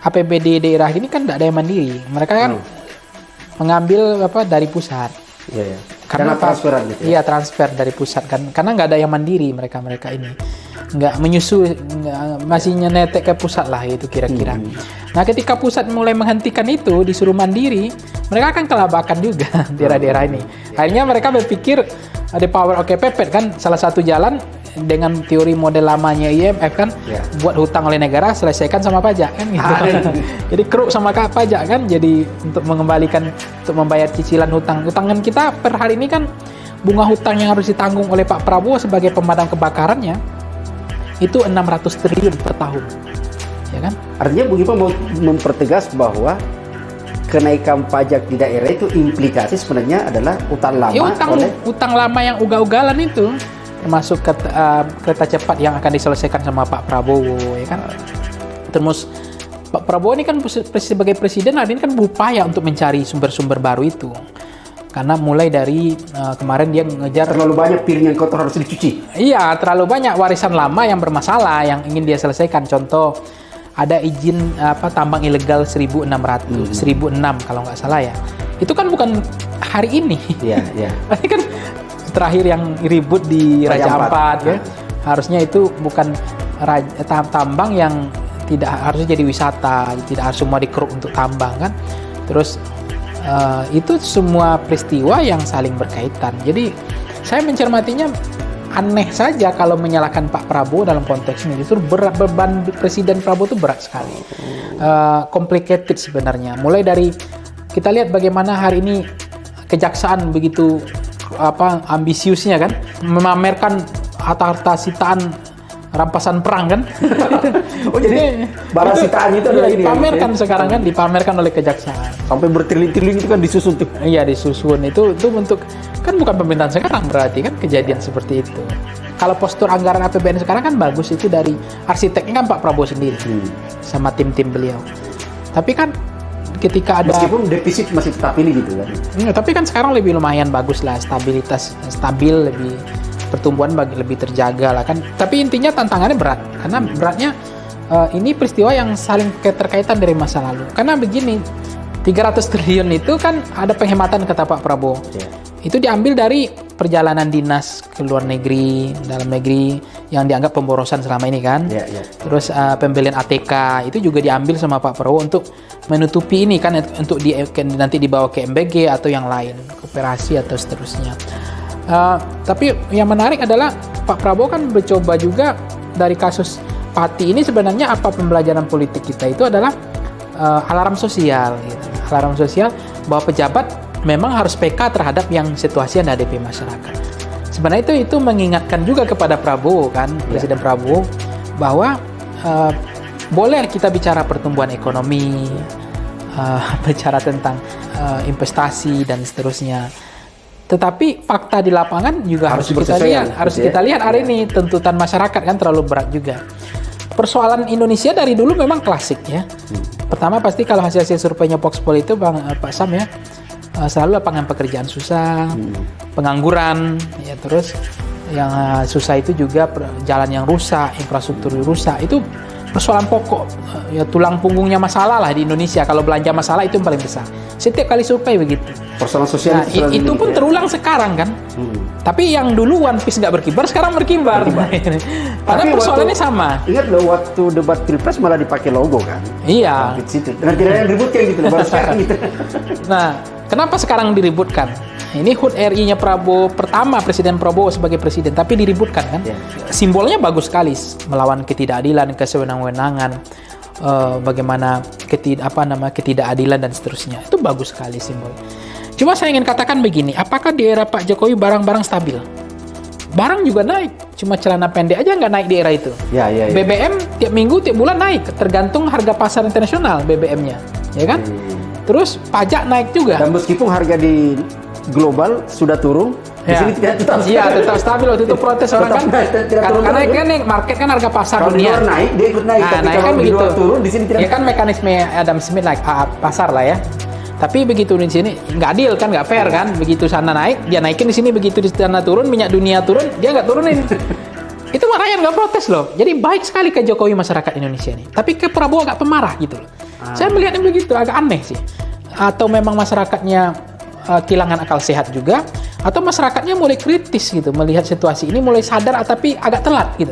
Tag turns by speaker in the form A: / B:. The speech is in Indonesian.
A: APBD daerah ini kan tidak ada yang mandiri. Mereka kan mengambil dari pusat.
B: Iya. Karena transferan gitu.
A: Iya, transfer dari pusat kan. Karena nggak ada yang mandiri mereka ini. Nggak menyusul, masih nyenetek ke pusat lah itu kira-kira. Nah, ketika pusat mulai menghentikan itu, disuruh mandiri, mereka akan kelabakan juga daerah-daerah ini. Akhirnya mereka berpikir ada power of kepepet kan, salah satu jalan dengan teori model lamanya IMF kan, buat hutang oleh negara selesaikan sama pajak kan gitu. Jadi keruk sama pajak kan, jadi untuk mengembalikan, untuk membayar cicilan hutangan kita per hari ini kan, bunga hutang yang harus ditanggung oleh Pak Prabowo sebagai pemadam kebakarannya itu 600 triliun per tahun, ya kan?
B: Artinya Bu Giva mau mempertegas bahwa kenaikan pajak di daerah itu implikasi sebenarnya adalah utang lama.
A: Ya, utang lama yang ugal-ugalan itu, termasuk kereta cepat yang akan diselesaikan sama Pak Prabowo, ya kan? Terus Pak Prabowo ini kan sebagai presiden hari ini kan berupaya untuk mencari sumber-sumber baru itu. Karena mulai dari kemarin dia ngejar
B: terlalu banyak piring yang kotor harus dicuci.
A: Iya, terlalu banyak warisan lama yang bermasalah yang ingin dia selesaikan. Contoh, ada izin tambang ilegal 1.600, 1.006 kalau nggak salah ya. Itu kan bukan hari ini. Iya. Ini kan terakhir yang ribut di Raja Ampat ya. Harusnya itu bukan tambang yang tidak harusnya jadi wisata, tidak harus semua dikeruk untuk tambang kan. Terus itu semua peristiwa yang saling berkaitan. Jadi saya mencermatinya aneh saja kalau menyalahkan Pak Prabowo dalam konteks ini. Justru beban Presiden Prabowo itu berat sekali, complicated sebenarnya. Mulai dari kita lihat bagaimana hari ini kejaksaan begitu ambisiusnya kan, memamerkan harta sitaan rampasan perang kan. Jadi
B: barang sitaan itu adalah ini
A: dipamerkan sekarang kan, dipamerkan oleh kejaksaan.
B: Sampai bertriliun-triliun itu kan disusun tuh.
A: Iya, disusun itu untuk kan bukan pemerintahan sekarang, berarti kan kejadian seperti itu. Kalau postur anggaran APBN sekarang kan bagus, itu dari arsiteknya kan Pak Prabowo sendiri sama tim-tim beliau. Tapi kan ketika ada,
B: meskipun defisit masih tetap ini gitu kan.
A: Tapi kan sekarang lebih lumayan bagus lah, stabil, lebih pertumbuhan lebih terjaga lah kan. Tapi intinya tantangannya berat, karena beratnya ini peristiwa yang saling keterkaitan dari masa lalu. Karena begini, 300 triliun itu kan ada penghematan kata Pak Prabowo. Itu diambil dari perjalanan dinas ke luar negeri, dalam negeri yang dianggap pemborosan selama ini kan. Terus pembelian ATK itu juga diambil sama Pak Prabowo untuk menutupi ini kan, untuk nanti dibawa ke MBG atau yang lain, koperasi atau seterusnya. Tapi yang menarik adalah Pak Prabowo kan mencoba juga dari kasus Pati ini, sebenarnya apa pembelajaran politik kita itu adalah alarm sosial gitu. Alarm sosial bahwa pejabat memang harus PK terhadap yang situasi yang dihadapi masyarakat. Sebenarnya itu mengingatkan juga kepada Prabowo kan, Presiden Prabowo, bahwa boleh kita bicara pertumbuhan ekonomi, bicara tentang investasi dan seterusnya. Tetapi fakta di lapangan juga harus kita lihat. Kita lihat hari ini tuntutan masyarakat kan terlalu berat juga. Persoalan Indonesia dari dulu memang klasik ya. Pertama pasti kalau hasil surveinya Voxpol itu Pak Sam ya, selalu lapangan pekerjaan susah, pengangguran, ya terus yang susah itu juga jalan yang rusak, infrastruktur rusak. Itu persoalan pokok, ya tulang punggungnya masalah lah di Indonesia. Kalau belanja masalah itu yang paling besar. Setiap kali survei begitu.
B: Persoalan sosial
A: itu pun terulang sekarang kan. Tapi yang dulu One Piece nggak berkibar, sekarang berkibar. Padahal persoalannya sama.
B: Ingat loh waktu debat Pilpres malah dipakai logo kan.
A: Iya.
B: Dan tidak ada yang diributkan gitu, baru sekarang gitu.
A: Nah, kenapa sekarang diributkan? Ini HUT RI-nya Prabowo pertama, Presiden Prabowo sebagai presiden, tapi diributkan kan? Simbolnya bagus sekali, melawan ketidakadilan, kesewenang-wenangan, bagaimana ketidakadilan dan seterusnya. Itu bagus sekali simbol. Cuma saya ingin katakan begini, apakah di era Pak Jokowi barang-barang stabil? Barang juga naik, cuma celana pendek aja nggak naik di era itu. BBM tiap minggu, tiap bulan naik, tergantung harga pasar internasional BBM-nya, ya kan? Terus pajak naik juga.
B: Dan meskipun harga di global sudah turun, di sini tetap stabil.
A: Iya, tetap stabil. Waktu itu protes orang kan, karena kan market kan harga pasar
B: kalau
A: dunia.
B: Kalau naik, dia ikut naik. Tapi
A: naik
B: kalau
A: kan begitu.
B: Turun, di sini tidak.
A: Ya kan mekanisme Adam Smith naik pasar lah ya. Tapi begitu di sini nggak adil kan, nggak fair kan. Begitu sana naik, dia naikin di sini. Begitu di sana turun, minyak dunia turun, dia nggak turunin. Itu rakyat nggak protes loh. Jadi baik sekali ke Jokowi masyarakat Indonesia ini. Tapi ke Prabowo agak pemarah gitu loh. Saya melihatnya begitu, agak aneh sih. Atau memang masyarakatnya kehilangan akal sehat juga, atau masyarakatnya mulai kritis gitu, melihat situasi ini mulai sadar, tapi agak telat gitu.